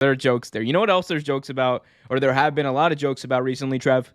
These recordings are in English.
There are jokes there. You know what else there's jokes about, or there have been a lot of jokes about recently, Trev?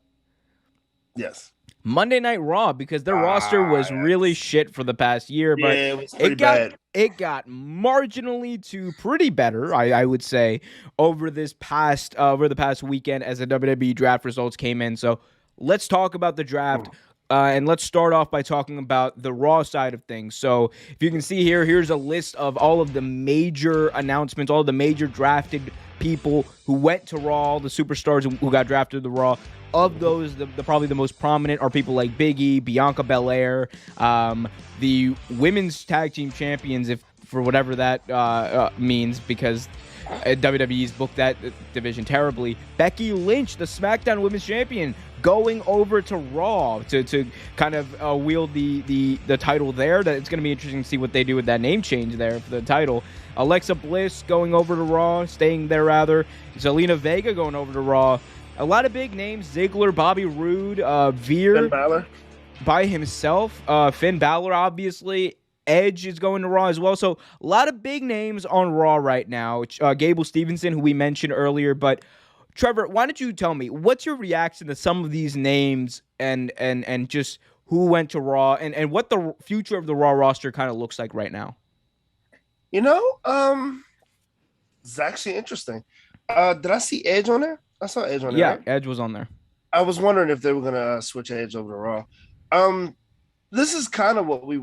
Yes. Monday Night Raw, because their roster was really Yes. shit for the past year, but Yeah, it was pretty it got bad. it got marginally to pretty better, I would say, over the past weekend as the WWE draft results came in. So let's talk about the draft. And let's start off by talking about the Raw side of things. So if you can see here, here's a list of all of the major announcements, all of the major drafted people who went to Raw, all the superstars who got drafted to the Raw. Of those, the probably the most prominent are people like Big E, Bianca Belair, the women's tag team champions, if for whatever that means, because WWE's booked that division terribly. Becky Lynch, the SmackDown Women's Champion, going over to Raw to kind of wield the title there. That it's going to be interesting to see what they do with that name change there for the title. Alexa Bliss going over to Raw, staying there rather. Zelina Vega going over to Raw. A lot of big names: Ziggler, Bobby Roode, Veer Finn Balor by himself, Finn Balor obviously. Edge is going to Raw as well. So a lot of big names on Raw right now. Gable Stevenson, who we mentioned earlier. But Trevor, why don't you tell me, what's your reaction to some of these names and just who went to Raw and what the future of the Raw roster kind of looks like right now? it's actually interesting. Did I see Edge on there? I saw Edge on there. Yeah, Right? Edge was on there. I was wondering if they were gonna switch Edge over to Raw. This is kind of what we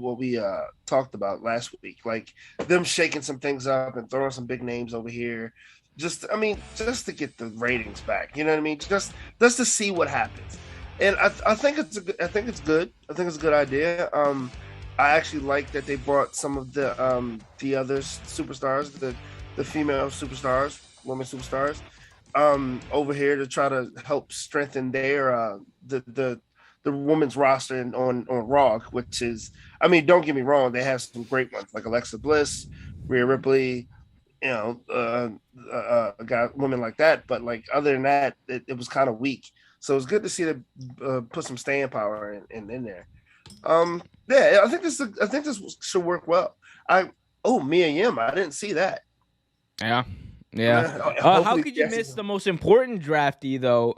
talked about last week, like them shaking some things up and throwing some big names over here. Just to get the ratings back. You know what I mean? Just to see what happens. And I think it's good. I think it's a good idea. I actually like that they brought some of the other superstars, the female superstars, women superstars, over here to try to help strengthen their the women's roster on Raw, which is, I mean, don't get me wrong, they have some great ones like Alexa Bliss, Rhea Ripley, women like that. But like other than that, it was kind of weak. So it's good to see them put some staying power in there. Yeah, I think this should work well. Mia Yim, I didn't see that. Yeah. Yeah. How could you miss the most important draftee though?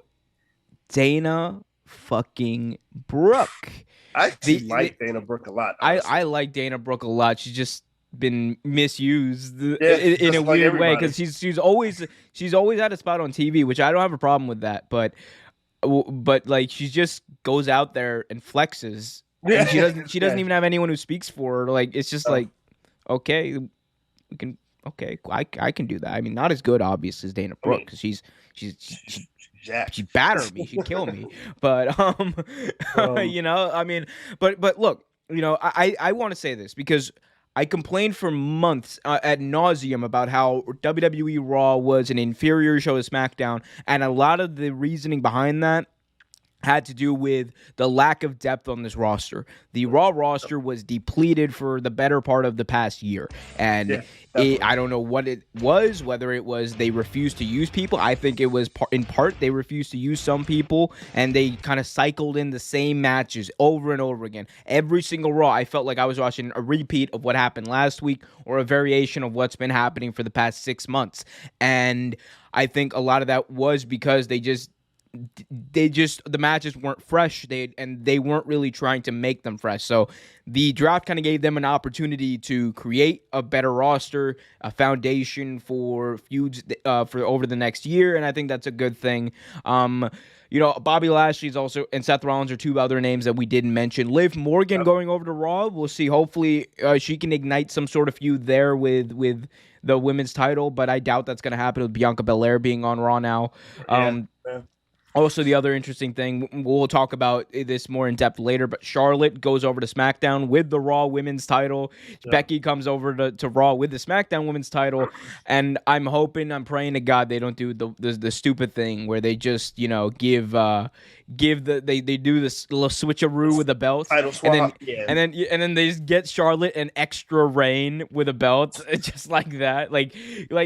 Dana fucking Brooke. I actually like Dana Brooke a lot. I like Dana Brooke a lot. She's just been misused in a weird way because she's always had a spot on TV, which I don't have a problem with that. But like she just goes out there and flexes. And she doesn't even have anyone who speaks for her. Like it's just like, okay, we can. Okay, I can do that. I mean, not as good, obviously, as Dana Brooke, because she battered me, she'd kill me. But I mean, but look, I want to say this because I complained for months ad nauseum about how WWE Raw was an inferior show to SmackDown, and a lot of the reasoning behind that had to do with the lack of depth on this roster. The Raw roster was depleted for the better part of the past year. And I don't know what it was, whether it was they refused to use people. I think it was in part they refused to use some people, and they kind of cycled in the same matches over and over again. Every single Raw, I felt like I was watching a repeat of what happened last week or a variation of what's been happening for the past 6 months. And I think a lot of that was because the matches weren't fresh, they weren't really trying to make them fresh. So the draft kind of gave them an opportunity to create a better roster, a foundation for feuds for over the next year, and I think that's a good thing. Bobby Lashley's also, and Seth Rollins are two other names that we didn't mention. Liv Morgan going over to Raw, we'll see. Hopefully she can ignite some sort of feud there with the women's title, but I doubt that's going to happen with Bianca Belair being on Raw now. Also, the other interesting thing, we'll talk about this more in depth later, but Charlotte goes over to SmackDown with the Raw Women's title. Yeah. Becky comes over to Raw with the SmackDown Women's title, and I'm praying to God they don't do the stupid thing where they just they do this little switcheroo with the belts, and then they just get Charlotte an extra reign with a belt, just like that. Like,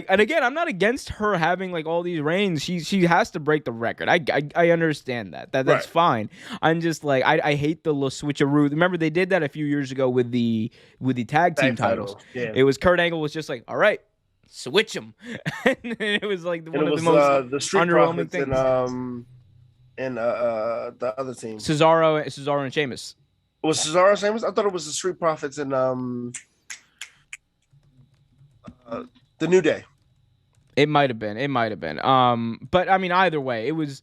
and again, I'm not against her having like all these reigns. She has to break the record. I understand that's right. Fine. I'm just like I hate the little switcheroo. Remember they did that a few years ago with the tag team titles. Yeah. It was Kurt Angle was just like, all right, switch them. And it was like one of the most the Street underwhelming Profits things. And the other team, Cesaro and Sheamus. Was Cesaro Sheamus? I thought it was the Street Profits and the New Day. It might have been. But I mean, either way, it was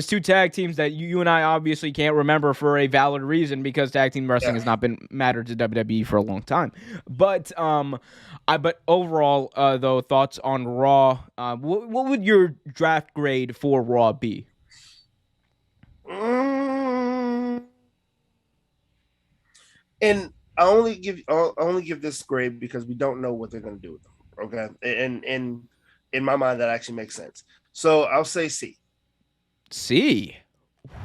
two tag teams that you and I obviously can't remember for a valid reason because tag team wrestling has not been mattered to WWE for a long time. But but overall, though, thoughts on Raw? What would your draft grade for Raw be? And I only give this grade because we don't know what they're going to do with them. Okay, and in my mind, that actually makes sense. So I'll say C. C.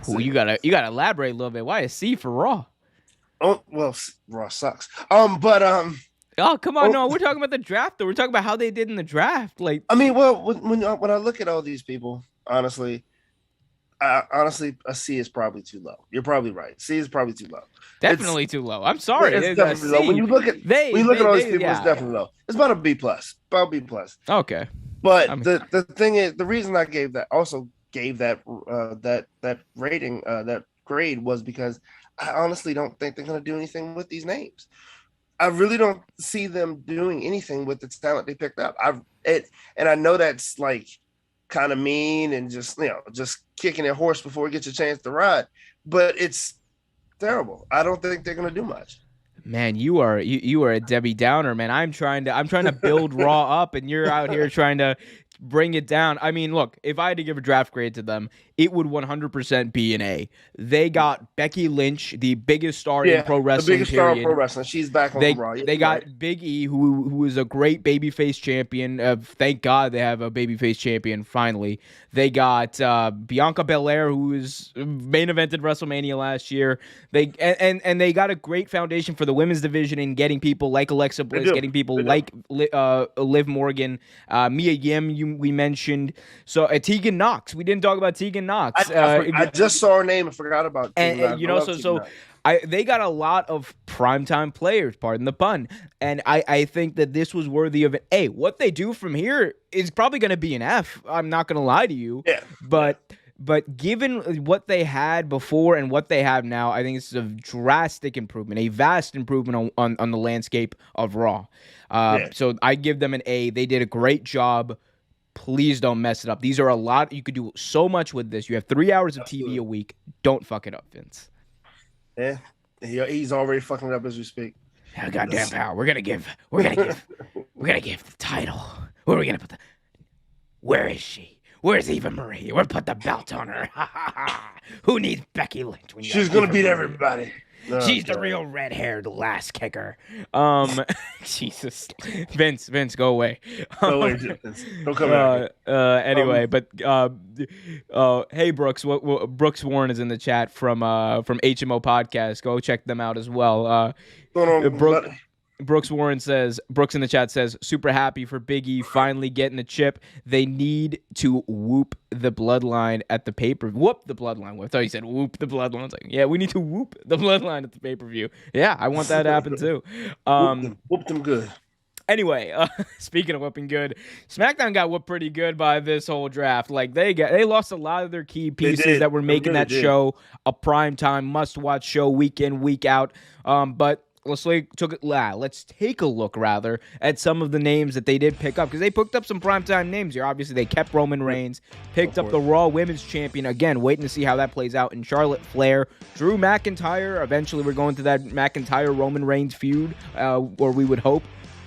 Well, you gotta elaborate a little bit. Why is C for Raw? Oh well, Raw sucks. But oh come on, no, we're talking about the draft though. We're talking about how they did in the draft. Like, I mean, well, when I look at all these people, honestly, a C is probably too low. You're probably right. C is probably too low. Definitely too low. I'm sorry. It's definitely low. When you look at all these people, it's definitely low. It's about a B plus. About B plus. Okay. But the thing is, the reason I gave that rating, that grade, was because I honestly don't think they're going to do anything with these names. I really don't see them doing anything with the talent they picked up. And I know that's like kind of mean and just kicking a horse before it gets a chance to ride, but it's terrible. I don't think they're going to do much. Man, you are a Debbie Downer, man. I'm trying to build Raw up, and you're out here trying to bring it down. I mean, look, if I had to give a draft grade to them, it would 100% be an A. They got Becky Lynch, the biggest star in pro wrestling. The biggest star in pro wrestling. She's back on Raw. They got Big E, who is a great babyface champion. Thank God they have a babyface champion finally. They got Bianca Belair, who was main evented WrestleMania last year. They got a great foundation for the women's division in getting people like Alexa Bliss, getting people like Liv Morgan, Mia Yim. We mentioned Tegan Knox. We didn't talk about Tegan Knox. I just saw her name and forgot about. They got a lot of primetime players, pardon the pun, and I think that this was worthy of an A. What they do from here is probably going to be an F. I'm not going to lie to you. Yeah. But given what they had before and what they have now, I think this is a drastic improvement, a vast improvement on the landscape of Raw. So I give them an A. They did a great job. Please don't mess it up. These are a lot. You could do so much with this. You have 3 hours of TV a week. Don't fuck it up, Vince. Yeah, he's already fucking it up as we speak. Oh, goddamn power. We're gonna give the title. Where are we gonna put Where is she? Where's Eva Marie? We'll put the belt on her. Who needs Becky Lynch? She's gonna beat everybody. No, she's the real red-haired last kicker. Jesus, Vince, go away. Don't come back. Anyway, hey Brooks, Brooks Warren is in the chat from HMO Podcast. Go check them out as well. Brooks Warren says, Brooks in the chat says, super happy for Big E finally getting a chip. They need to whoop the bloodline at the pay-per-view. Whoop the bloodline. I thought he said whoop the bloodline. I was like, yeah, we need to whoop the bloodline at the pay-per-view. Yeah, I want that to happen too. Whoop them good. Anyway, speaking of whooping good, SmackDown got whooped pretty good by this whole draft. Like they lost a lot of their key pieces that were making that show a primetime must-watch show week in, week out. But let's take a look at some of the names that they did pick up, because they picked up some primetime names here. Obviously, they kept Roman Reigns, picked up the Raw Women's Champion. Again, waiting to see how that plays out in Charlotte Flair. Drew McIntyre. Eventually, we're going to that McIntyre-Roman Reigns feud, or we would hope.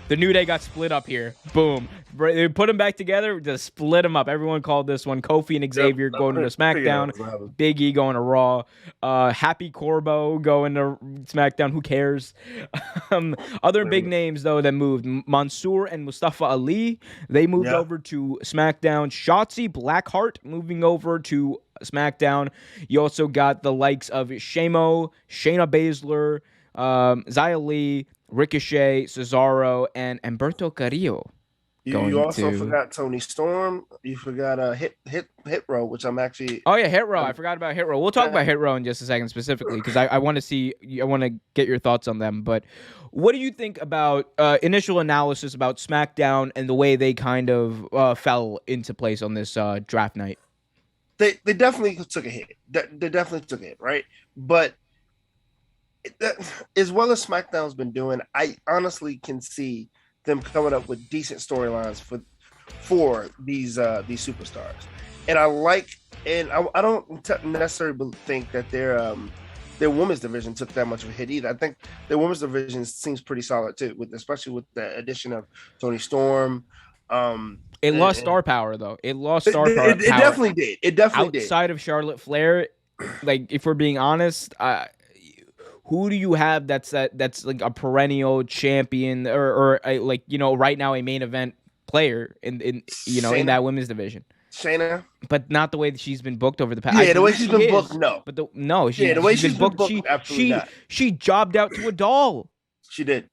The New Day got split up here. Boom. They put them back together, just split them up. Everyone called this one. Kofi and Xavier going to SmackDown. Big E going to Raw. Happy Corbo going to SmackDown. Who cares? Other big names, though, that moved. Mansoor and Mustafa Ali, they moved over to SmackDown. Shotzi Blackheart moving over to SmackDown. You also got the likes of Shayna Baszler, Xia Li, Ricochet, Cesaro, and Humberto Carrillo You also forgot Tony Storm. You forgot Hit Row, which I'm actually. Oh yeah, Hit Row. I forgot about Hit Row. We'll talk about Hit Row in just a second specifically because I want to get your thoughts on them. But what do you think about initial analysis about SmackDown and the way they kind of fell into place on this draft night? They definitely took a hit. They definitely took a hit, right? But as well as SmackDown's been doing, I honestly can see them coming up with decent storylines for these superstars, and I don't necessarily think that their women's division took that much of a hit either. I think their women's division seems pretty solid too, especially with the addition of Tony Storm. It lost star power though. It lost star power. It definitely did. It definitely did. Outside of Charlotte Flair, like if we're being honest, who do you have that's like a perennial champion or like right now a main event player in Shayna, in that women's division? Shayna, but not the way that she's been booked over the past. Yeah, the way she's been booked, no. But the way she's been booked, she jobbed out to a doll. She did.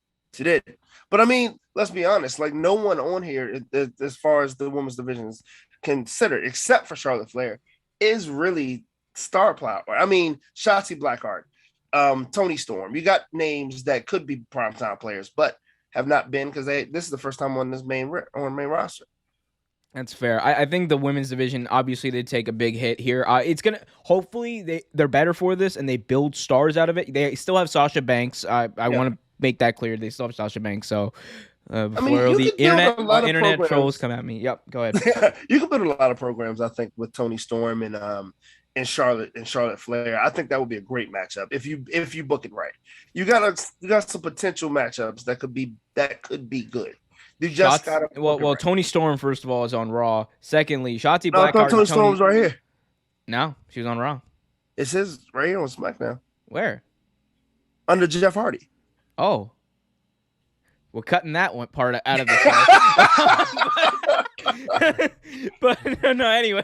But I mean, let's be honest. Like no one on here, as far as the women's division is considered, except for Charlotte Flair, is really star power. I mean, Shotzi Blackheart. Tony Storm. You got names that could be primetime players, but have not been because this is the first time on this main roster. That's fair. I think the women's division, obviously, they take a big hit here. It's gonna hopefully they're better for this and they build stars out of it. They still have Sasha Banks. I want to make that clear. They still have Sasha Banks. So before the internet trolls come at me, yep. Go ahead. You can build a lot of programs, I think, with Tony Storm and Charlotte Flair. I think that would be a great matchup if you book it right. You got some potential matchups that could be good. You just got to well, Tony Storm first of all is on Raw. Secondly, Shotzi Blackheart. I thought Tony Storm's right here. No, she was on Raw. It says right here on SmackDown. Where? Under Jeff Hardy. Oh. We're cutting that one part out of the show. but no, anyway.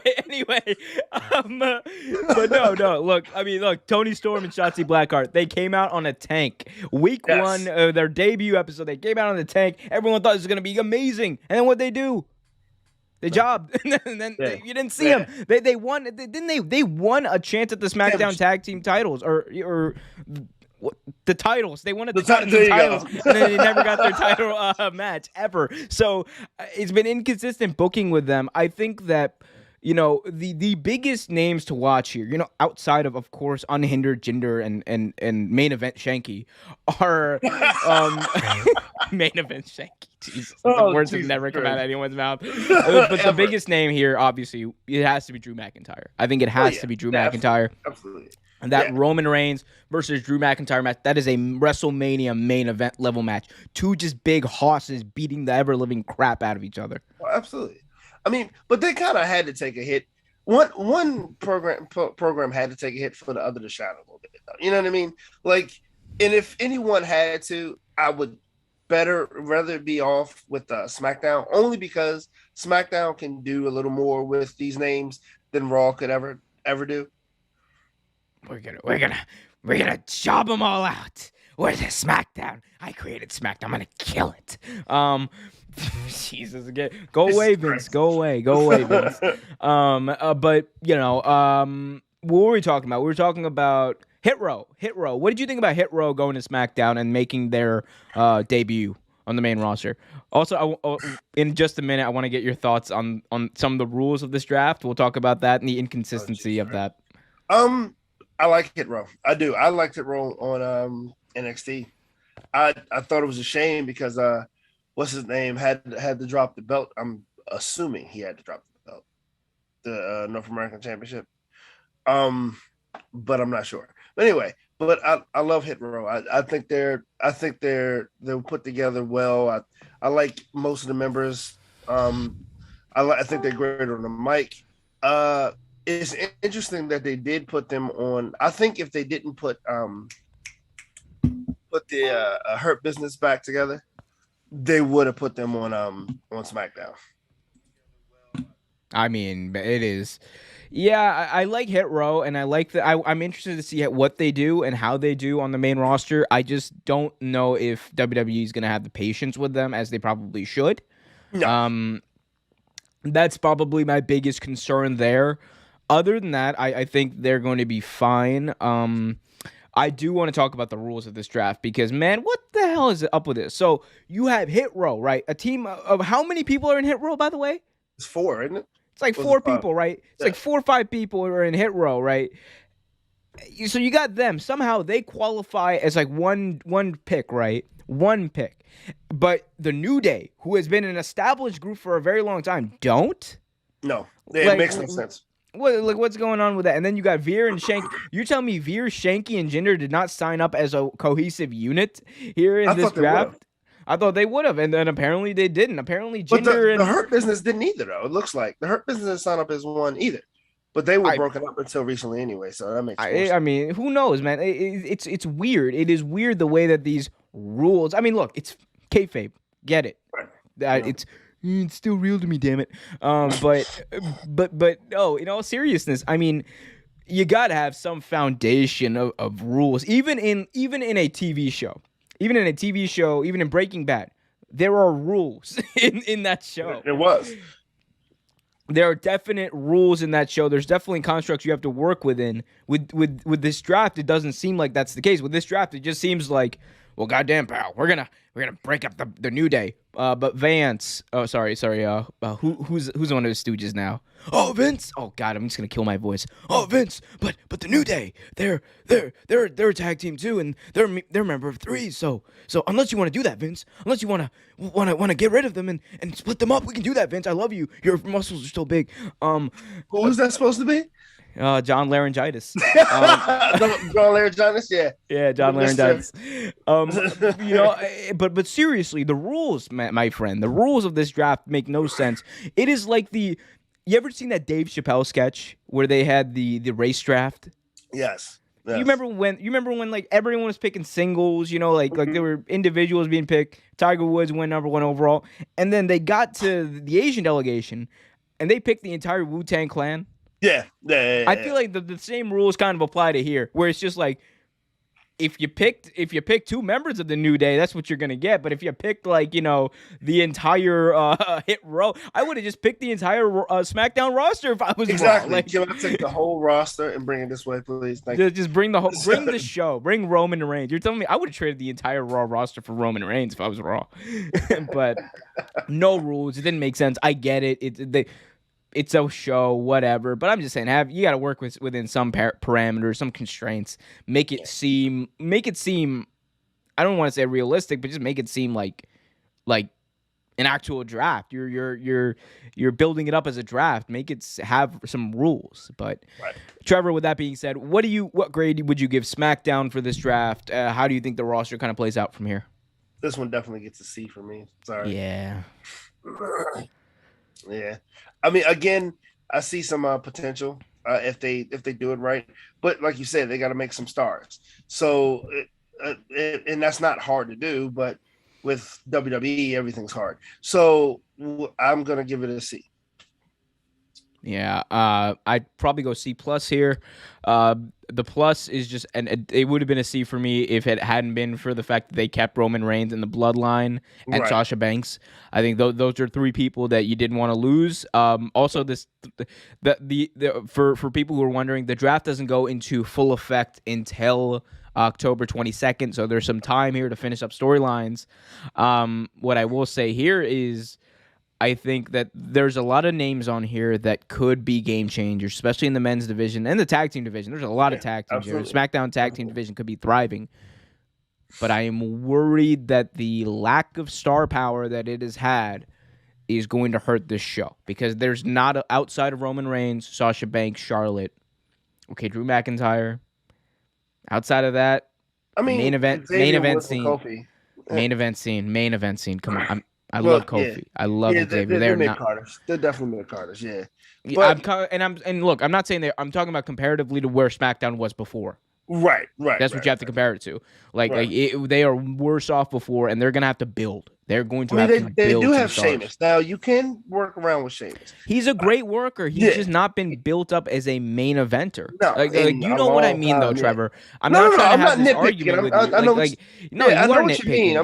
But no. Look, Tony Storm and Shotzi Blackheart, they came out on a tank. Week 1 of their debut episode, they came out on the tank. Everyone thought it was going to be amazing. And then what they do? They jobbed. and then you didn't see them. They won. Didn't they? They won a chance at the SmackDown Tag Team titles or the titles. They wanted the titles, and then they never got their title match ever. So it's been inconsistent booking with them. I think that the biggest names to watch here, outside of course Unhindered Jinder and main event Shanky, are main event Shanky. Jesus, the words have never come out of anyone's mouth. But the biggest name here, obviously, it has to be Drew McIntyre. I think it has to be Drew McIntyre. Absolutely. And that Roman Reigns versus Drew McIntyre match, that is a WrestleMania main event level match. Two just big hosses beating the ever-living crap out of each other. Oh, absolutely. I mean, but they kind of had to take a hit. One program had to take a hit for the other to shine a little bit. You know what I mean? Like, and if anyone had to, I would rather be off with SmackDown, only because SmackDown can do a little more with these names than Raw could ever do. We're gonna job them all out. Where's the SmackDown? I created SmackDown. I'm gonna kill it. Jesus again. Go away, Vince. Go away, Vince. But what were we talking about? We were talking about Hit Row. What did you think about Hit Row going to SmackDown and making their debut on the main roster? Also, in just a minute, I want to get your thoughts on some of the rules of this draft. We'll talk about that and the inconsistency of that. I like Hit Row. I do. I liked Hit Row on NXT. I thought it was a shame because what's his name had to drop the belt. I'm assuming he had to drop the belt, the North American Championship. But I'm not sure. But anyway, I love Hit Row. I think they're put together well. I like most of the members. I think they're great on the mic. It's interesting that they did put them on. I think if they didn't put the Hurt Business back together, they would have put them on SmackDown. I mean, it is. Yeah, I like Hit Row, and I like that. I'm interested to see what they do and how they do on the main roster. I just don't know if WWE is going to have the patience with them as they probably should. No. That's probably my biggest concern there. Other than that, I think they're going to be fine. I do want to talk about the rules of this draft because, man, what the hell is up with this? So you have Hit Row, right? A team of how many people are in Hit Row, by the way? It's 4, isn't it? It's like 4 people, right? It's like 4 or 5 people who are in Hit Row, right? So you got them. Somehow they qualify as like one pick, right? One pick. But the New Day, who has been an established group for a very long time, don't? No. It makes no sense. What's going on with that? And then you got Veer and Shanky. You're telling me Veer, Shanky, and Jinder did not sign up as a cohesive unit here in this draft? I thought they would have, and then apparently they didn't. Apparently Jinder and the Hurt Business didn't either, though. It looks like the Hurt Business didn't sign up as one either. But they were broken up until recently anyway, so that makes sense. I mean, who knows, man? It's weird. It is weird the way that these rules. I mean, look, it's kayfabe. Get it? Right. It's still real to me, damn it. But no, in all seriousness, I mean, you gotta have some foundation of rules, even in a TV show. Even in a TV show, even in Breaking Bad, there are rules in that show. There was. There are definite rules in that show. There's definitely constructs you have to work within. With this draft, it doesn't seem like that's the case. With this draft, it just seems like, well, goddamn, pal, we're gonna break up the New Day. But Vance, who's one of his stooges now? Oh, Vince. Oh God, I'm just gonna kill my voice. Oh, Vince. But the New Day, they're a tag team too, and they're a member of 3. So unless you want to do that, Vince, unless you want to get rid of them and split them up, we can do that, Vince. I love you. Your muscles are still big. Who is that supposed to be? John Laryngitis. John Laryngitis, yeah. Yeah, John Laryngitis. But seriously, the rules, my friend, the rules of this draft make no sense. It is like you ever seen that Dave Chappelle sketch where they had the race draft? Yes. You remember when like everyone was picking singles, like there were individuals being picked. Tiger Woods went number 1 overall, and then they got to the Asian delegation, and they picked the entire Wu-Tang Clan. Yeah. I feel like the same rules kind of apply to here, where it's just like if you pick 2 members of the New Day, that's what you're gonna get. But if you picked the entire Hit Row, I would have just picked the entire SmackDown roster if I was exactly. Raw. Can I take the whole roster and bring it this way, please? Just bring the show, bring Roman Reigns. You're telling me I would have traded the entire Raw roster for Roman Reigns if I was Raw, but no rules. It didn't make sense. I get it. It's a show, whatever. But I'm just saying, you got to work within some parameters, some constraints. Make it seem. I don't want to say realistic, but just make it seem like an actual draft. You're building it up as a draft. Make it have some rules. But right. Trevor, with that being said, what grade would you give SmackDown for this draft? How do you think the roster kind of plays out from here? This one definitely gets a C for me. Sorry. Yeah. Yeah. I mean, again, I see some potential if they do it right. But like you said, they got to make some stars. So, and that's not hard to do. But with WWE, everything's hard. So I'm gonna give it a C. Yeah, I'd probably go C+ here. The plus is just, and it would have been a C for me if it hadn't been for the fact that they kept Roman Reigns in the bloodline and right. Sasha Banks. I think those are 3 people that you didn't want to lose. Also, for people who are wondering, the draft doesn't go into full effect until October 22nd, so there's some time here to finish up storylines. What I will say here is, I think that there's a lot of names on here that could be game changers, especially in the men's division and the tag team division. There's a lot of tag teams here. SmackDown tag team division could be thriving. But I am worried that the lack of star power that it has had is going to hurt this show. Because there's not, outside of Roman Reigns, Sasha Banks, Charlotte, Drew McIntyre. Outside of that, main event scene. Main event scene. Come on. I love Kofi. Yeah. I love Xavier. They're mid-carders. They're definitely mid-carders, yeah. But, I'm not saying I'm talking about comparatively to where SmackDown was before. Right. That's what you have to compare it to. They are worse off before, and they're gonna have to build. They're going to have to they build do some have stars. Sheamus. Now you can work around with Sheamus. He's a great worker. He's just not been built up as a main eventer. No, you know what I mean, though, Trevor. I'm not trying to have this argument with you. I know what you mean.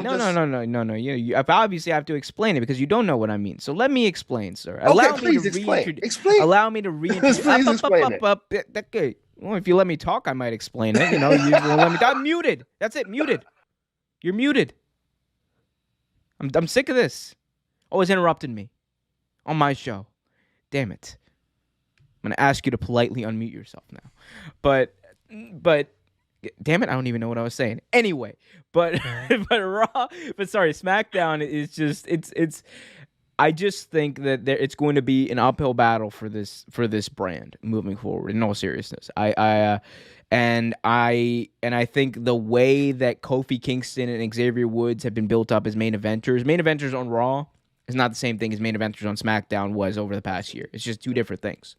No. You obviously have to explain it because you don't know what I mean. So let me explain, sir. Please explain. Allow me to reintroduce. Please explain it. Okay. Well, if you let me talk, I might explain it. You won't let me. I'm muted. That's it. Muted. You're muted. I'm sick of this. Always interrupting me on my show. Damn it. I'm going to ask you to politely unmute yourself now. But damn it, I don't even know what I was saying. Anyway, but SmackDown is just it's I just think that it's going to be an uphill battle for this brand moving forward, in all seriousness. I think the way that Kofi Kingston and Xavier Woods have been built up as main eventers on Raw is not the same thing as main eventers on SmackDown was over the past year. It's just two different things.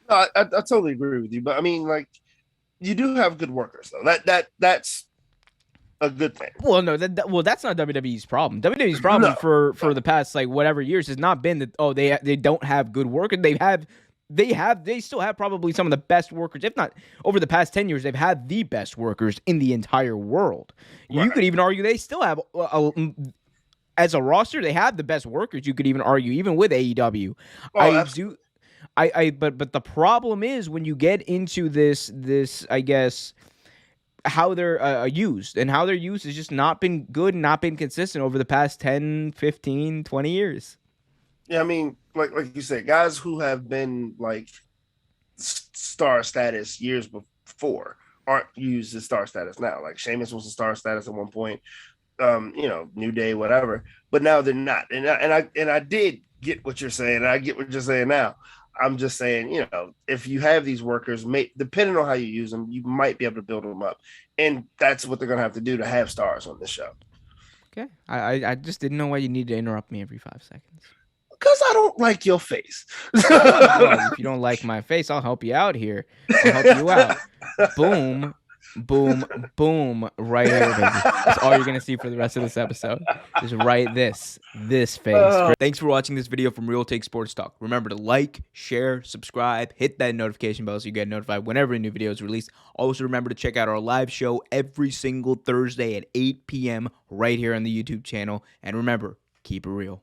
No, I totally agree with you, but I mean, like, you do have good workers though. That's a good thing. Well, no, that's not WWE's problem. WWE's problem for the past whatever years has not been that they don't have good workers. They still have probably some of the best workers, if not over the past 10 years, they've had the best workers in the entire world. Right. You could even argue they still have, as a roster, they have the best workers. You could even argue, even with AEW. But the problem is when you get into this, I guess, how they're used, and how they're used has just not been good and not been consistent over the past 10, 15, 20 years. Yeah, I mean, like you said, guys who have been like star status years before aren't used as star status now. Like Sheamus was a star status at one point, New Day, whatever. But now they're not. And I did get what you're saying. And I get what you're saying now. I'm just saying, if you have these workers, depending on how you use them, you might be able to build them up. And that's what they're going to have to do to have stars on this show. Okay. I just didn't know why you need to interrupt me every 5 seconds. Because I don't like your face. Well, if you don't like my face, I'll help you out here. I'll help you out. Boom, boom, boom, right here, baby. That's all you're going to see for the rest of this episode. Just right this face. Thanks for watching this video from Real Take Sports Talk. Remember to like, share, subscribe, hit that notification bell so you get notified whenever a new video is released. Also, remember to check out our live show every single Thursday at 8 p.m. right here on the YouTube channel. And remember, keep it real.